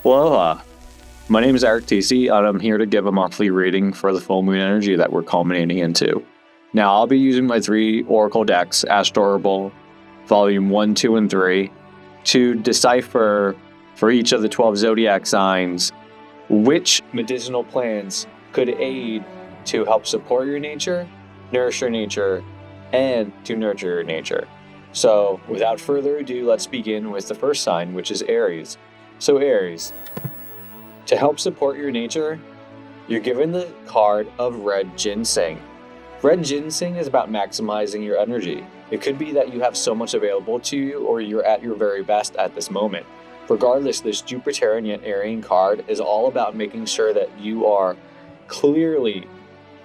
Aloha. My name is Artisan, and I'm here to give a monthly reading for the full moon energy that we're culminating into. Now, I'll be using my 3 oracle decks, Herbal, volume 1, 2, and 3, to decipher for each of the 12 zodiac signs which medicinal plants could aid to help support your nature, nourish your nature, and to nurture your nature. So, without further ado, let's begin with the first sign, which is Aries. So Aries, to help support your nature, you're given the card of red ginseng. Red ginseng is about maximizing your energy. It could be that you have so much available to you or you're at your very best at this moment. Regardless, this Jupiterian yet Aryan card is all about making sure that you are clearly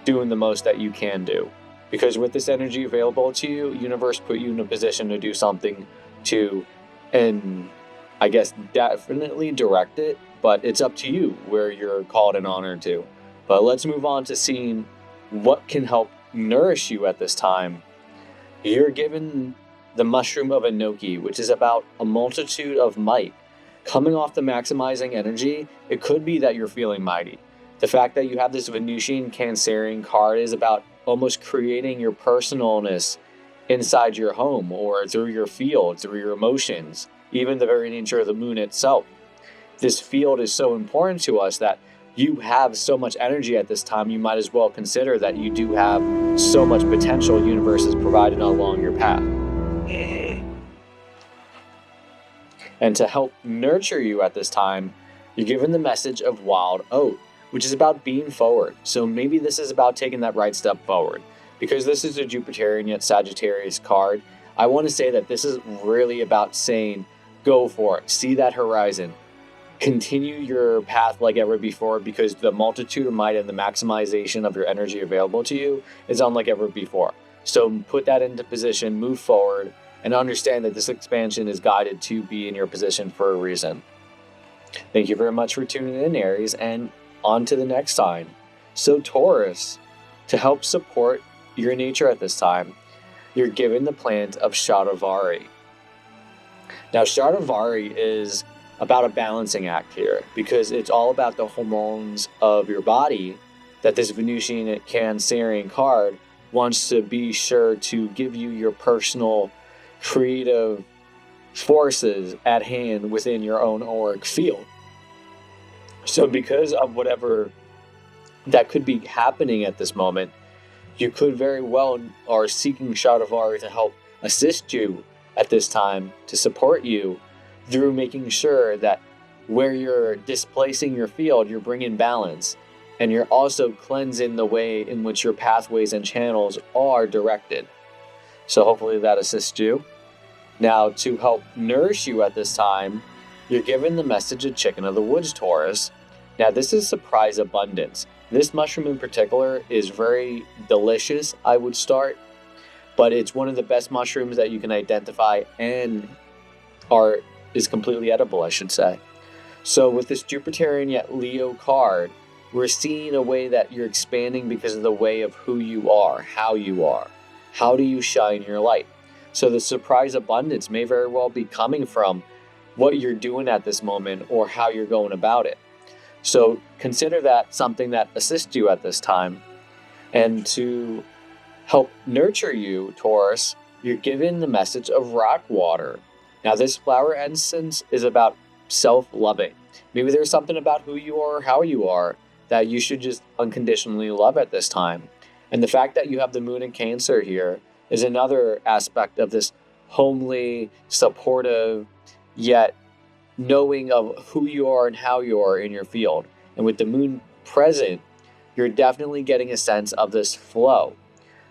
doing the most that you can do. Because with this energy available to you, universe put you in a position to do something to, and I guess definitely direct it, but it's up to you where you're called and honored to. But let's move on to seeing what can help nourish you at this time. You're given the mushroom of enoki, which is about a multitude of might. Coming off the maximizing energy, it could be that you're feeling mighty. The fact that you have this Venusian Cancerian card is about almost creating your personalness inside your home or through your field, through your emotions, even the very nature of the moon itself. This field is so important to us that you have so much energy at this time, you might as well consider that you do have so much potential universe is provided along your path. And to help nurture you at this time, you're given the message of wild oat, which is about being forward. So maybe this is about taking that right step forward. Because this is a Jupiterian yet Sagittarius card, I want to say that this is really about saying, go for it, see that horizon, continue your path like ever before, because the multitude of might and the maximization of your energy available to you is unlike ever before. So put that into position, move forward, and understand that this expansion is guided to be in your position for a reason. Thank you very much for tuning in, Aries, and on to the next sign. So Taurus, to help support your nature at this time, you're given the plant of 𝒟𝒻𝒻𝑅. Now, 𝒟𝒻𝒻𝒅 is about a balancing act here, because it's all about the hormones of your body that this Venusian Cancerian card wants to be sure to give you your personal creative forces at hand within your own auric field. So because of whatever that could be happening at this moment, you could very well are seeking 𝒟𝒻𝒻𝒅 to help assist you at this time, to support you through making sure that where you're displacing your field, you're bringing balance, and you're also cleansing the way in which your pathways and channels are directed. So hopefully that assists you. Now, to help nourish you at this time, you're given the message of chicken of the woods, Taurus. Now, this is surprise abundance. This mushroom in particular is very delicious, I would start, but it's one of the best mushrooms that you can identify and is completely edible, I should say. So with this Jupiterian yet Leo card, we're seeing a way that you're expanding because of the way of who you are. How do you shine your light? So the surprise abundance may very well be coming from what you're doing at this moment or how you're going about it. So consider that something that assists you at this time. And to help nurture you, Taurus, you're given the message of rock water. Now, this flower essence is about self-loving. Maybe there's something about who you are or how you are that you should just unconditionally love at this time. And the fact that you have the moon in Cancer here is another aspect of this homely, supportive, yet knowing of who you are and how you are in your field. And with the moon present, you're definitely getting a sense of this flow.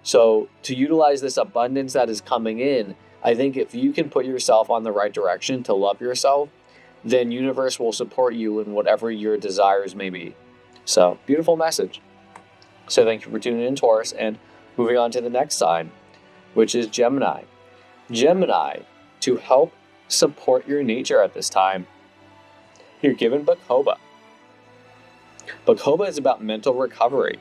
So to utilize this abundance that is coming in, I think if you can put yourself on the right direction to love yourself, then universe will support you in whatever your desires may be. So, beautiful message. So thank you for tuning in, Taurus, and moving on to the next sign, which is Gemini. Gemini, to help support your nature at this time, you're given 𝒮𝒮𝒮𝒮𝒮𝒮𝒮𝒮𝒮𝒮𝒮𝒮𝒮𝒮𝒮 is about mental recovery.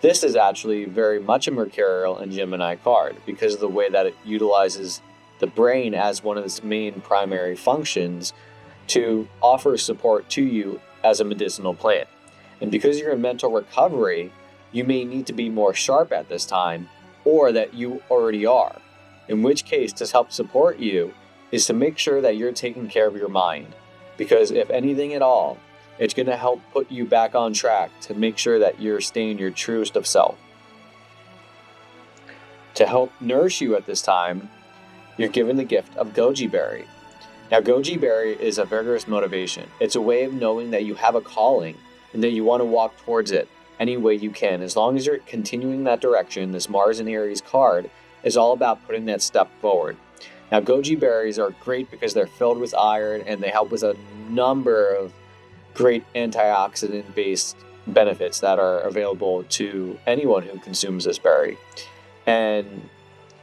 This is actually very much a Mercurial and Gemini card because of the way that it utilizes the brain as one of its main primary functions to offer support to you as a medicinal plant. And because you're in mental recovery, you may need to be more sharp at this time, or that you already are. In which case, to help support you is to make sure that you're taking care of your mind. Because if anything at all, it's going to help put you back on track to make sure that you're staying your truest of self. To help nourish you at this time, you're given the gift of goji berry. Now, goji berry is a vigorous motivation. It's a way of knowing that you have a calling and that you want to walk towards it any way you can. As long as you're continuing that direction, this Mars and Aries card is all about putting that step forward. Now, goji berries are great because they're filled with iron and they help with a number of great antioxidant-based benefits that are available to anyone who consumes this berry. And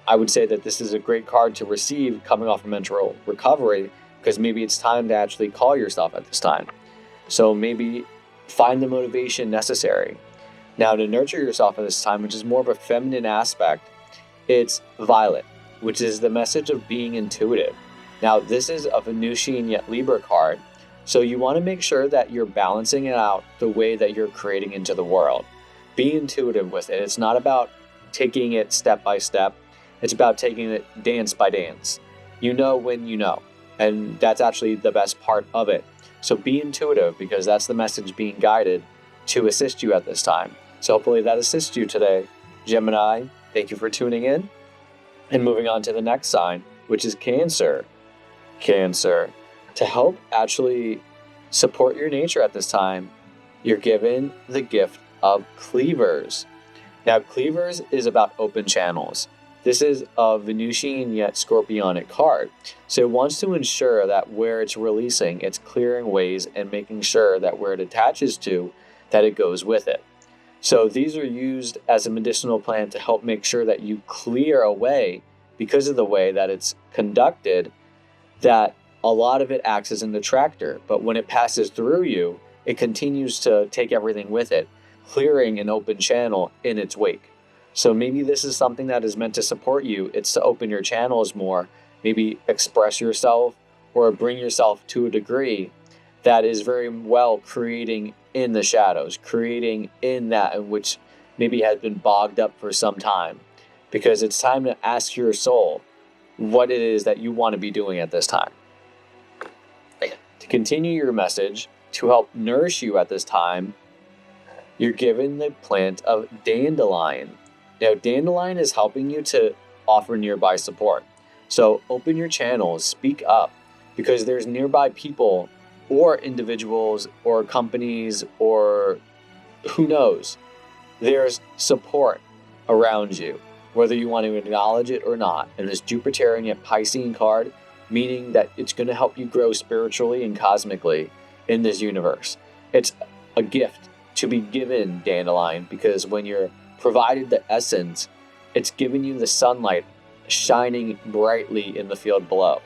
I would say that this is a great card to receive coming off of mental recovery, because maybe it's time to actually call yourself at this time. So maybe find the motivation necessary. Now, to nurture yourself at this time, which is more of a feminine aspect, it's violet, which is the message of being intuitive. Now, this is a Venusian yet Libra card, so you want to make sure that you're balancing it out the way that you're creating into the world. Be intuitive with it. It's not about taking it step by step. It's about taking it dance by dance. You know when you know, and that's actually the best part of it. So be intuitive, because that's the message being guided to assist you at this time. So hopefully that assists you today, Gemini. Thank you for tuning in. And moving on to the next sign, which is Cancer. Cancer. To help actually support your nature at this time, you're given the gift of cleavers. Now, cleavers is about open channels. This is a Venusian yet Scorpionic card. So it wants to ensure that where it's releasing, it's clearing ways and making sure that where it attaches to, that it goes with it. So these are used as a medicinal plant to help make sure that you clear away, because of the way that it's conducted, that a lot of it acts as an attractor. But when it passes through you, it continues to take everything with it, clearing an open channel in its wake. So maybe this is something that is meant to support you. It's to open your channels more, maybe express yourself or bring yourself to a degree that is very well creating in the shadows, creating in that in which maybe has been bogged up for some time. Because it's time to ask your soul what it is that you want to be doing at this time. To continue your message, to help nourish you at this time, you're given the plant of dandelion. Now, dandelion is helping you to offer nearby support. So open your channels, speak up, because there's nearby people or individuals or companies or who knows. There's support around you, whether you want to acknowledge it or not. And this Jupiterian yet Piscean card, meaning that it's going to help you grow spiritually and cosmically in this universe. It's a gift to be given, dandelion, because when you're provided the essence, it's giving you the sunlight shining brightly in the field below.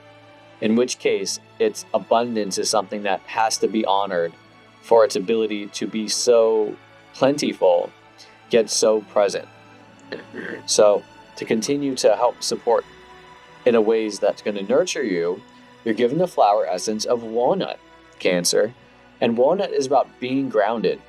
In which case, its abundance is something that has to be honored for its ability to be so plentiful, yet so present. So, to continue to help support in a ways that's going to nurture you, you're given the flower essence of walnut, Cancer. And walnut is about being grounded.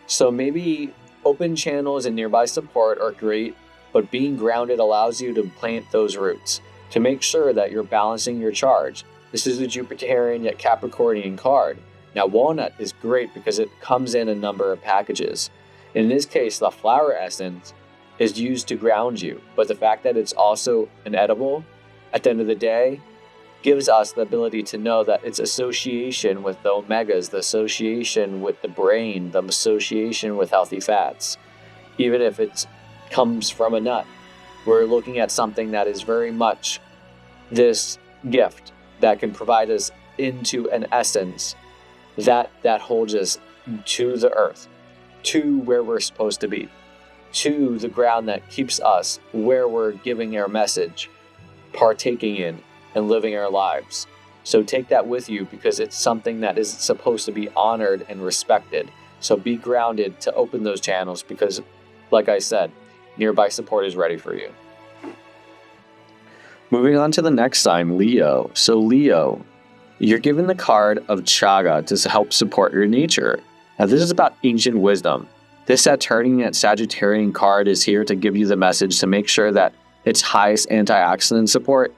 So maybe open channels and nearby support are great, but being grounded allows you to plant those roots to make sure that you're balancing your charge. This is a Jupiterian yet Capricornian card. Now, walnut is great because it comes in a number of packages. In this case, the flower essence is used to ground you, but the fact that it's also an edible, at the end of the day, gives us the ability to know that its association with the omegas, the association with the brain, the association with healthy fats, even if it comes from a nut, we're looking at something that is very much this gift that can provide us into an essence that holds us to the earth, to where we're supposed to be, to the ground that keeps us where we're giving our message, partaking in, and living our lives. So take that with you, because it's something that is supposed to be honored and respected. So be grounded to open those channels, because, like I said, nearby support is ready for you. Moving on to the next sign, Leo. So Leo, You're given the card of Chaga to help support your nature. Now, this is about ancient wisdom. This Sagittarian card is here to give you the message to make sure that its highest antioxidant support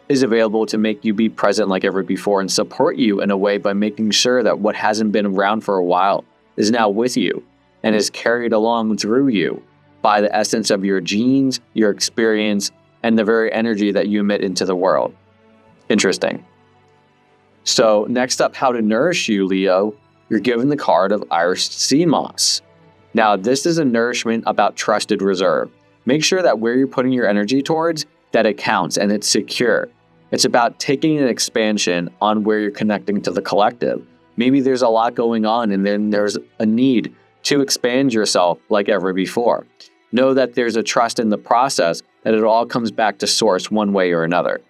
is available to make you be present like ever before and support you in a way by making sure that what hasn't been around for a while is now with you and is carried along through you by the essence of your genes, your experience, and the very energy that you emit into the world. Interesting. So next up, how to nourish you, Leo. You're given the card of Iris sea moss. Now, this is a nourishment about trusted reserve. Make sure that where you're putting your energy towards, that it counts and it's secure. It's about taking an expansion on where you're connecting to the collective. Maybe there's a lot going on and then there's a need to expand yourself like ever before. Know that there's a trust in the process, that it all comes back to source one way or another.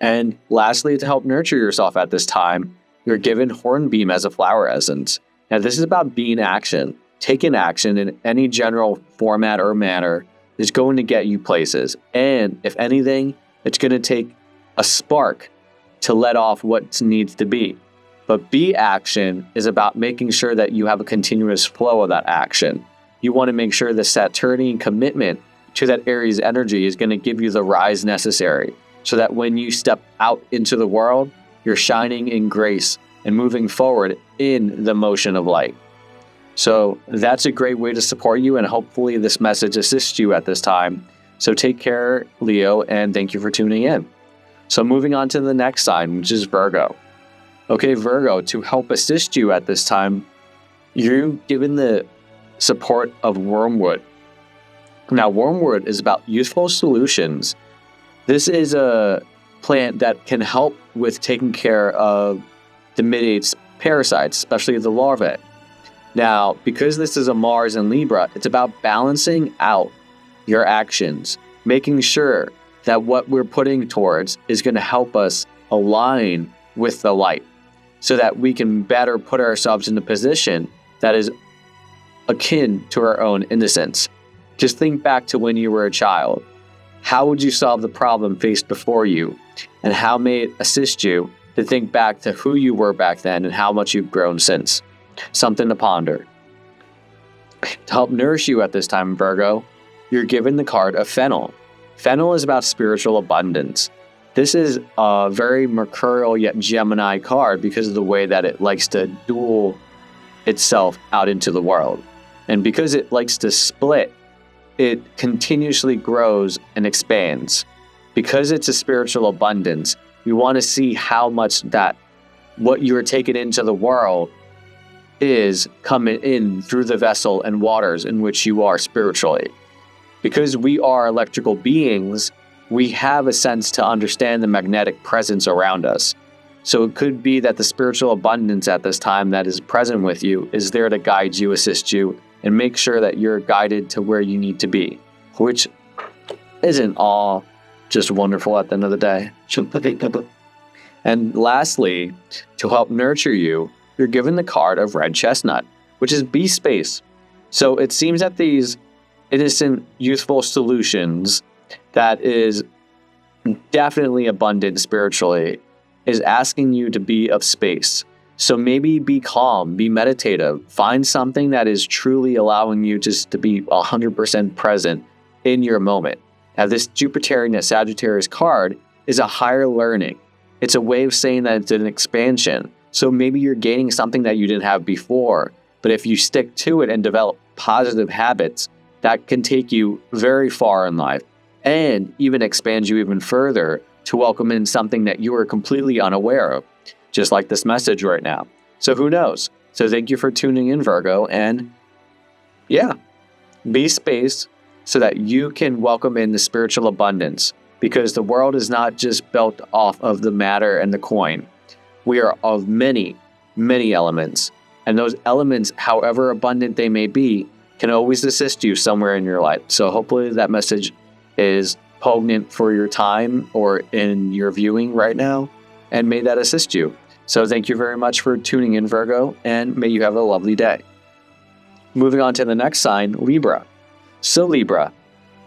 And lastly, to help nurture yourself at this time, you're given hornbeam as a flower essence. Now, this is about being action. Taking action in any general format or manner is going to get you places. And if anything, it's going to take a spark to let off what needs to be. But be action is about making sure that you have a continuous flow of that action. You want to make sure the Saturnian commitment to that Aries energy is going to give you the rise necessary so that when you step out into the world, you're shining in grace and moving forward in the motion of light. So that's a great way to support you, and hopefully this message assists you at this time. So take care, Leo, and thank you for tuning in. So moving on to the next sign, which is Virgo. Okay, Virgo, to help assist you at this time, you're given the support of wormwood. Now, wormwood is about useful solutions. This is a plant that can help with taking care of the mid-age parasites, especially the larvae. Now, because this is a Mars and Libra, it's about balancing out your actions, making sure that what we're putting towards is going to help us align with the light so that we can better put ourselves in a position that is akin to our own innocence. Just think back to when you were a child. How would you solve the problem faced before you? And how may it assist you to think back to who you were back then and how much you've grown since? Something to ponder. To help nourish you at this time, Virgo, you're given the card of Fennel. Fennel is about spiritual abundance. This is a very mercurial yet Gemini card because of the way that it likes to duel itself out into the world. And because it likes to split, it continuously grows and expands. Because it's a spiritual abundance, we want to see how much that what you are taking into the world is coming in through the vessel and waters in which you are spiritually. Because we are electrical beings, we have a sense to understand the magnetic presence around us. So it could be that the spiritual abundance at this time that is present with you is there to guide you, assist you, and make sure that you're guided to where you need to be, which isn't all just wonderful at the end of the day. And lastly, to help nurture you, you're given the card of red chestnut, which is bee space. So it seems that these innocent, youthful solutions that is definitely abundant spiritually is asking you to be of space. So maybe be calm, be meditative, find something that is truly allowing you just to be 100% present in your moment. Now, this Jupiterian Sagittarius card is a higher learning. It's a way of saying that it's an expansion. So maybe you're gaining something that you didn't have before, but if you stick to it and develop positive habits, that can take you very far in life and even expand you even further to welcome in something that you are completely unaware of, just like this message right now. So who knows? So thank you for tuning in, Virgo, and yeah, be space so that you can welcome in the spiritual abundance, because the world is not just built off of the matter and the coin. We are of many, many elements, and those elements, however abundant they may be, can always assist you somewhere in your life. So hopefully that message is poignant for your time or in your viewing right now, and may that assist you. So thank you very much for tuning in, Virgo, and may you have a lovely day. Moving on to the next sign, Libra. So Libra,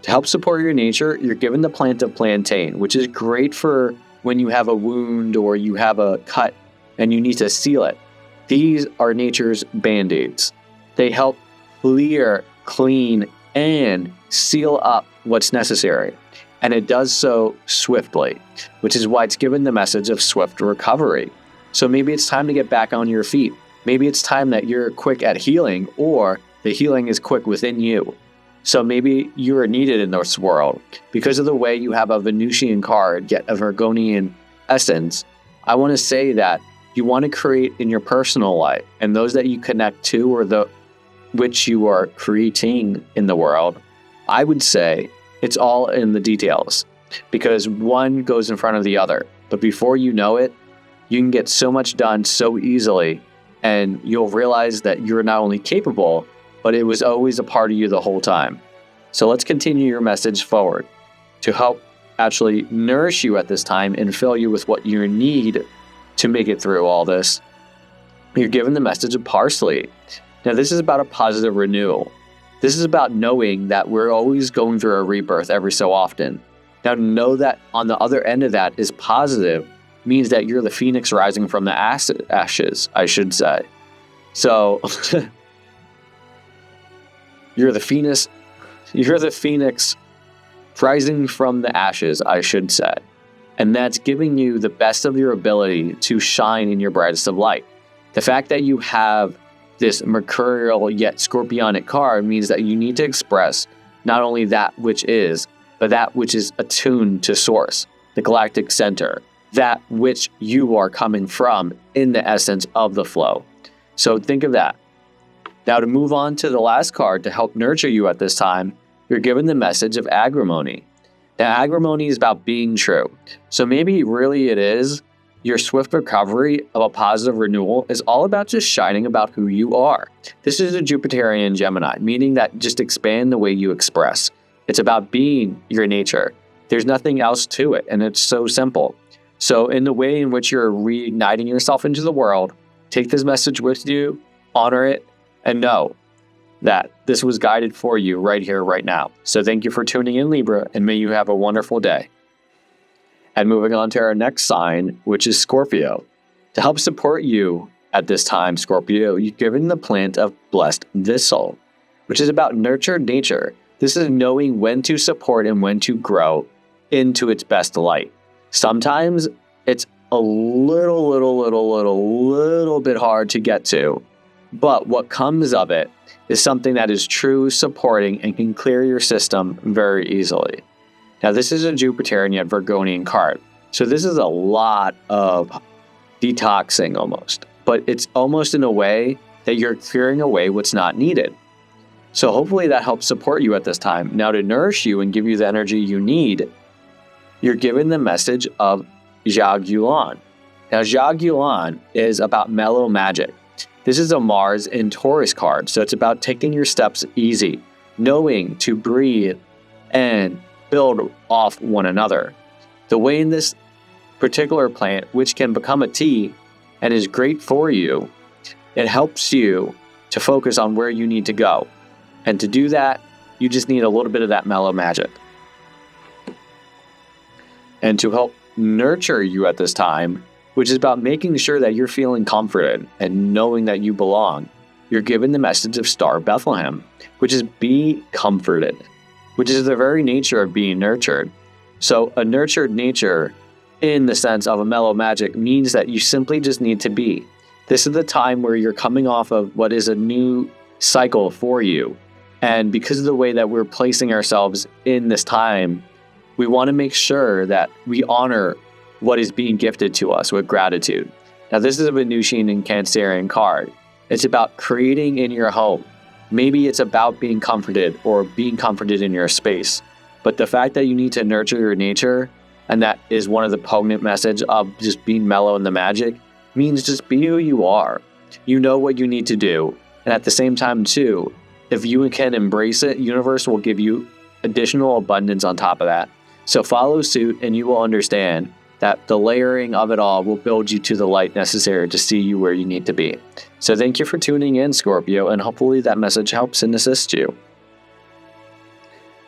To help support your nature, you're given the plant of plantain, which is great for when you have a wound or you have a cut and you need to seal it. These are nature's band-aids. They help clear, clean, and seal up what's necessary. And it does so swiftly, which is why it's given the message of swift recovery. So maybe it's time to get back on your feet. Maybe it's time that you're quick at healing, or the healing is quick within you. So maybe you are needed in this world. Because of the way you have a Venusian card, yet a Virgonian essence, I want to say that you want to create in your personal life, and those that you connect to or the which you are creating in the world, I would say it's all in the details, because one goes in front of the other. But before you know it, you can get so much done so easily, and you'll realize that you're not only capable, but it was always a part of you the whole time. So let's continue your message forward to help actually nourish you at this time and fill you with what you need to make it through all this. You're given the message of parsley. Now, this is about a positive renewal. This is about knowing that we're always going through a rebirth every so often. Now, to know that on the other end of that is positive means that you're the phoenix rising from the ashes, I should say. So, you're the phoenix rising from the ashes, I should say. And that's giving you the best of your ability to shine in your brightest of light. The fact that you have this mercurial yet scorpionic card means that you need to express not only that which is, but that which is attuned to source, the galactic center, that which you are coming from in the essence of the flow. So think of that. Now, to move on to the last card to help nurture you at this time, you're given the message of agrimony. Now, agrimony is about being true. So maybe really it is your swift recovery of a positive renewal is all about just shining about who you are. This is a Jupiterian Gemini, meaning that just expand the way you express. It's about being your nature. There's nothing else to it, and it's so simple. So in the way in which you're reigniting yourself into the world, take this message with you, honor it, and know that this was guided for you right here, right now. So thank you for tuning in, Libra, and may you have a wonderful day. And moving on to our next sign, which is Scorpio. To help support you at this time, Scorpio, you're given the plant of blessed thistle, which is about nurtured nature. This is knowing when to support and when to grow into its best light. Sometimes it's a little bit hard to get to, but what comes of it is something that is true, supporting, and can clear your system very easily. Now, this is a Jupiterian yet Virgonian card. So this is a lot of detoxing almost, but it's almost in a way that you're clearing away what's not needed. So hopefully that helps support you at this time. Now, to nourish you and give you the energy you need, you're given the message of 𝒟𝒑𝒻𝒻. Now, 𝒟𝒑𝒻𝒻 is about mellow magic. This is a Mars and Taurus card, so it's about taking your steps easy, knowing to breathe and build off one another. The way in this particular plant, which can become a tea and is great for you, it helps you to focus on where you need to go. And to do that, you just need a little bit of that mellow magic. And to help nurture you at this time, which is about making sure that you're feeling comforted and knowing that you belong, you're given the message of Star Bethlehem, which is be comforted, which is the very nature of being nurtured. So a nurtured nature in the sense of a mellow magic means that you simply just need to be. This is the time where you're coming off of what is a new cycle for you. And because of the way that we're placing ourselves in this time, we want to make sure that we honor what is being gifted to us with gratitude. Now, this is a Venusian and Cancerian card. It's about creating in your home. Maybe it's about being comforted or being comforted in your space. But the fact that you need to nurture your nature, and that is one of the poignant message of just being mellow in the magic, means just be who you are. You know what you need to do. And at the same time, too, if you can embrace it, universe will give you additional abundance on top of that. So follow suit and you will understand that the layering of it all will build you to the light necessary to see you where you need to be. So thank you for tuning in, Scorpio, and hopefully that message helps and assists you.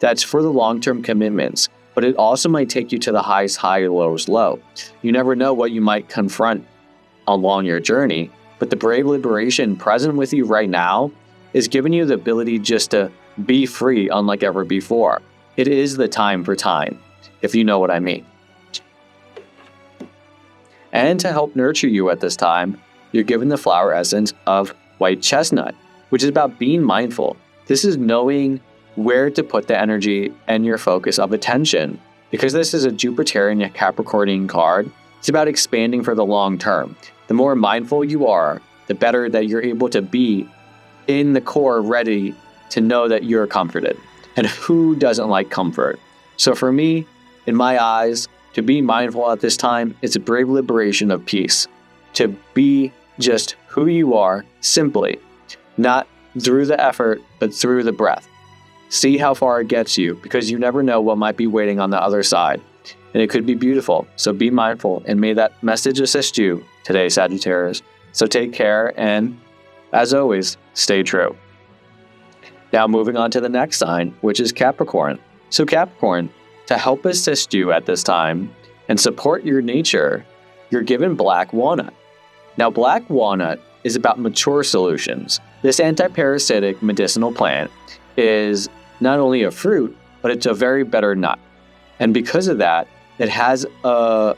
that's for the long-term commitments, but it also might take you to the highest high, lowest low. You never know what you might confront along your journey, but the brave liberation present with you right now is giving you the ability just to be free unlike ever before. It is the time for time, if you know what I mean. And to help nurture you at this time, you're given the flower essence of white chestnut, which is about being mindful. This is knowing where to put the energy and your focus of attention. Because this is a Jupiterian Capricornian card, it's about expanding for the long term. The more mindful you are, the better that you're able to be in the core, ready to know that you're comforted. And who doesn't like comfort? So for me, in my eyes, to be mindful at this time, it's a brave liberation of peace. To be just who you are, simply, not through the effort, but through the breath. See how far it gets you, because you never know what might be waiting on the other side. And it could be beautiful. So be mindful, and may that message assist you today, Sagittarius. So take care, and as always, stay true. Now moving on to the next sign, which is Capricorn. So Capricorn, to help assist you at this time and support your nature, you're given black walnut. Now black walnut is about mature solutions. This anti-parasitic medicinal plant is not only a fruit, but it's a very bitter nut. And because of that, it has a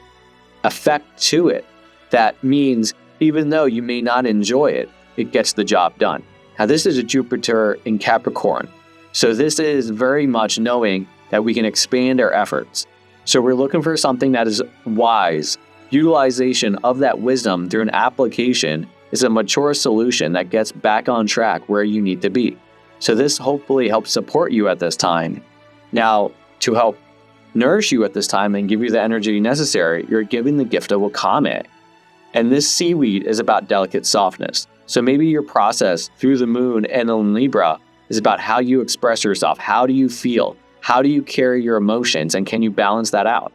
effect to it that means even though you may not enjoy it, it gets the job done. Now this is a Jupiter in Capricorn. So this is very much knowing that we can expand our efforts. So we're looking for something that is wise. Utilization of that wisdom through an application is a mature solution that gets back on track where you need to be. So this hopefully helps support you at this time. Now, to help nourish you at this time and give you the energy necessary, you're given the gift of 𝒜𝒮𝒯𝑅. And this seaweed is about delicate softness. So maybe your process through the moon and in Libra is about how you express yourself. How do you feel? How do you carry your emotions? And can you balance that out?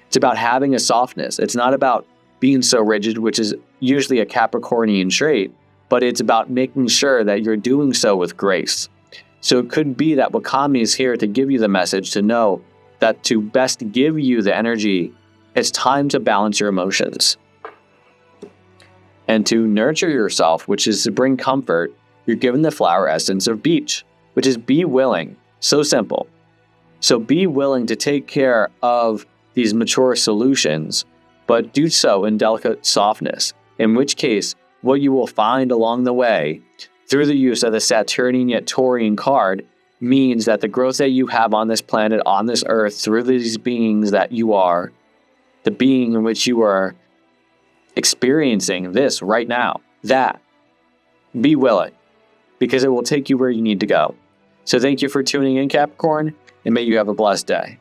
It's about having a softness. It's not about being so rigid, which is usually a Capricornian trait, but it's about making sure that you're doing so with grace. So it could be that 𝒜𝒮𝒯𝑅 is here to give you the message to know that to best give you the energy, it's time to balance your emotions. And to nurture yourself, which is to bring comfort, you're given the flower essence of beech, which is be willing. So simple. So be willing to take care of these mature solutions, but do so in delicate softness, in which case, what you will find along the way through the use of the Saturnian yet Taurian card means that the growth that you have on this planet, on this earth, through these beings that you are, the being in which you are experiencing this right now, that, be willing, because it will take you where you need to go. So thank you for tuning in, Capricorn, and may you have a blessed day.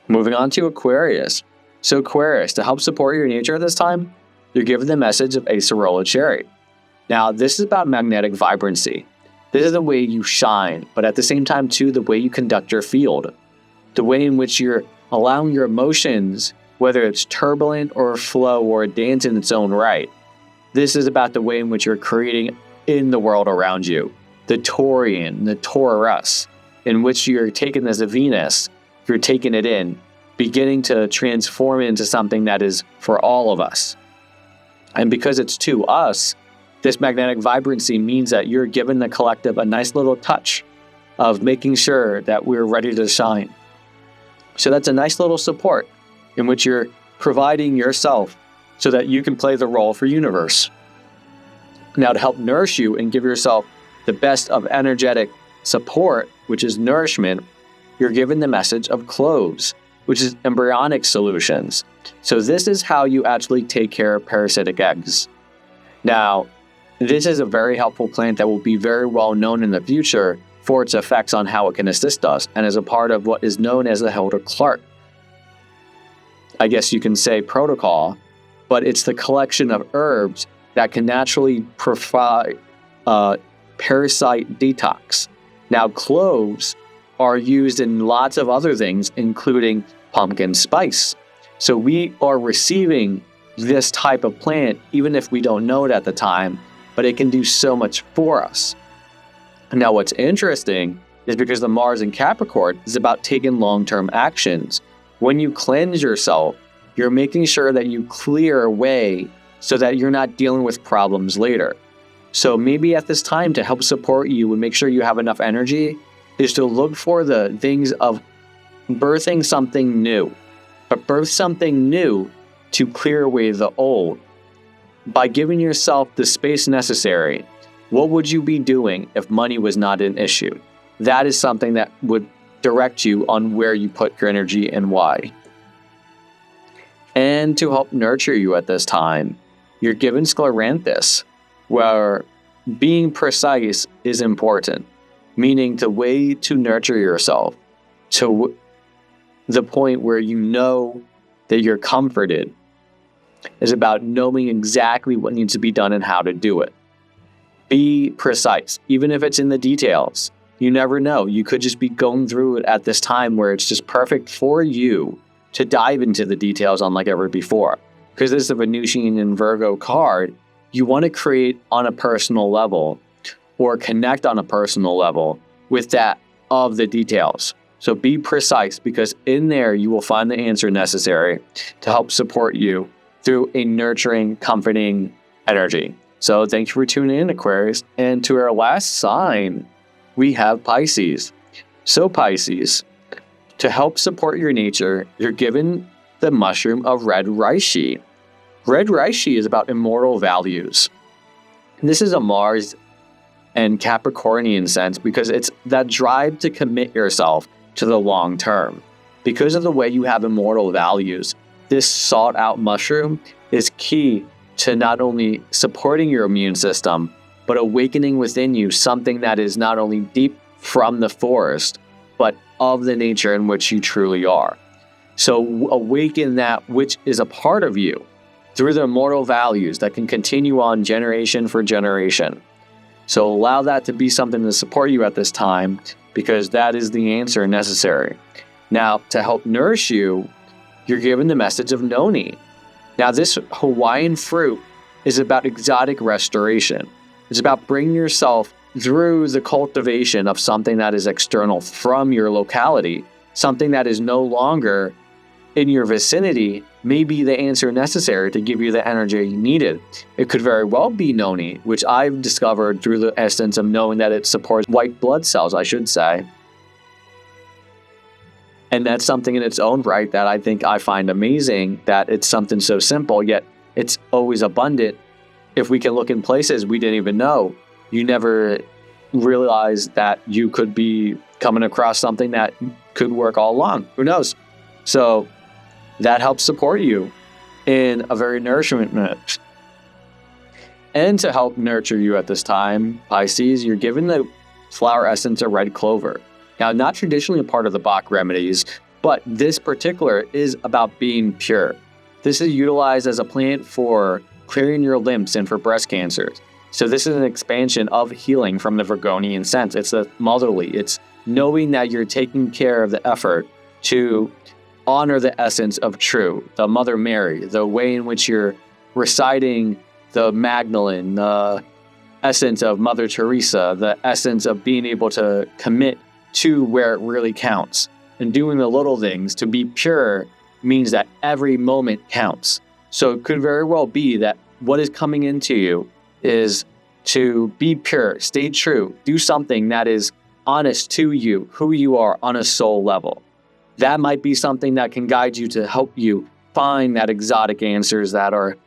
Moving on to Aquarius. So Aquarius, to help support your nature at this time, you're given the message of acerola cherry. Now, this is about magnetic vibrancy. This is the way you shine, but at the same time, too, the way you conduct your field. The way in which you're allowing your emotions, whether it's turbulent or flow or dance in its own right. This is about the way in which you're creating in the world around you. The Taurian, the Taurus, in which you're taking this Venus, you're taking it in, beginning to transform into something that is for all of us. And because it's to us, this magnetic vibrancy means that you're giving the collective a nice little touch of making sure that we're ready to shine. So that's a nice little support in which you're providing yourself so that you can play the role for universe. Now, to help nourish you and give yourself the best of energetic support, which is nourishment, you're given the message of cloves, which is embryonic solutions. So this is how you actually take care of parasitic eggs. Now, this is a very helpful plant that will be very well known in the future for its effects on how it can assist us, and is a part of what is known as the Hilda-Clark, I guess you can say, protocol, but it's the collection of herbs that can naturally provide parasite detox. Now, cloves are used in lots of other things, including pumpkin spice. So we are receiving this type of plant, even if we don't know it at the time, but it can do so much for us. Now, what's interesting is because the Mars in Capricorn is about taking long-term actions. When you cleanse yourself, you're making sure that you clear away so that you're not dealing with problems later. So maybe at this time, to help support you and make sure you have enough energy, is to look for the things of birthing something new. But birth something new to clear away the old. By giving yourself the space necessary, what would you be doing if money was not an issue? That is something that would direct you on where you put your energy and why. And to help nurture you at this time, you're given Scleranthus, where being precise is important, meaning the way to nurture yourself to the point where you know that you're comforted is about knowing exactly what needs to be done and how to do it. Be precise, even if it's in the details. You never know. You could just be going through it at this time where it's just perfect for you to dive into the details unlike ever before. Because this is a Venusian and Virgo card, you want to create on a personal level or connect on a personal level with that of the details. So be precise, because in there you will find the answer necessary to help support you through a nurturing, comforting energy. So thank you for tuning in, Aquarius. And to our last sign, we have Pisces. So Pisces, to help support your nature, you're given the mushroom of red reishi. Red reishi is about immortal values. This is a Mars and Capricornian sense because it's that drive to commit yourself to the long term. Because of the way you have immortal values, this sought out mushroom is key to not only supporting your immune system, but awakening within you something that is not only deep from the forest, but of the nature in which you truly are. So awaken that which is a part of you through the immortal values that can continue on generation for generation. So allow that to be something to support you at this time, because that is the answer necessary. Now, to help nourish you, you're given the message of noni. Now, this Hawaiian fruit is about exotic restoration. It's about bringing yourself through the cultivation of something that is external from your locality, something that is no longer in your vicinity, may be the answer necessary to give you the energy needed. It could very well be noni, which I've discovered through the essence of knowing that it supports white blood cells, I should say. And that's something in its own right that I find amazing, that it's something so simple, yet it's always abundant. If we can look in places we didn't even know, you never realize that you could be coming across something that could work all along. Who knows? So that helps support you in a very nourishment mix. And to help nurture you at this time, Pisces, you're given the flower essence of red clover. Now, not traditionally a part of the Bach remedies, but this particular is about being pure. This is utilized as a plant for clearing your lymphs and for breast cancers. So this is an expansion of healing from the Virgonian sense. It's the motherly. It's knowing that you're taking care of the effort to honor the essence of true, the Mother Mary, the way in which you're reciting the Magdalene, the essence of Mother Teresa, the essence of being able to commit to where it really counts. and doing the little things. To be pure means that every moment counts. So it could very well be that what is coming into you is to be pure, stay true, do something that is honest to you, who you are on a soul level. That might be something that can guide you to help you find that exotic answers that are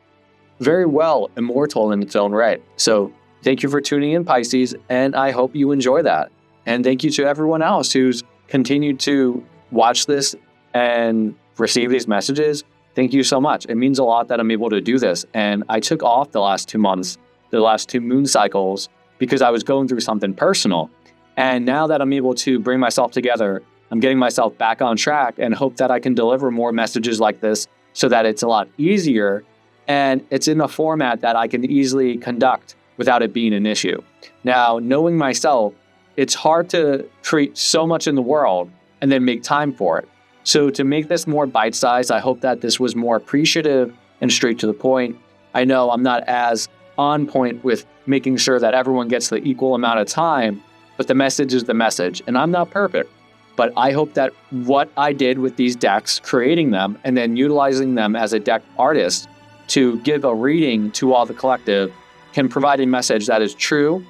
very well immortal in its own right. So thank you for tuning in, Pisces, and I hope you enjoy that. And thank you to everyone else who's continued to watch this and receive these messages. Thank you so much. It means a lot that I'm able to do this. And I took off the last 2 months, the last 2 moon cycles, because I was going through something personal. And now that I'm able to bring myself together, I'm getting myself back on track and hope that I can deliver more messages like this so that it's a lot easier and it's in a format that I can easily conduct without it being an issue. Now, knowing myself, it's hard to create so much in the world and then make time for it. So to make this more bite-sized, I hope that this was more appreciative and straight to the point. I know I'm not as on point with making sure that everyone gets the equal amount of time, but the message is the message, and I'm not perfect. But I hope that what I did with these decks, creating them and then utilizing them as a deck artist to give a reading to all the collective, can provide a message that is true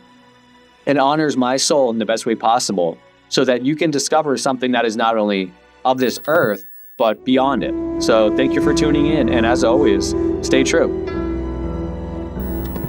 and honors my soul in the best way possible, so that you can discover something that is not only of this earth, but beyond it. So thank you for tuning in, and as always, stay true.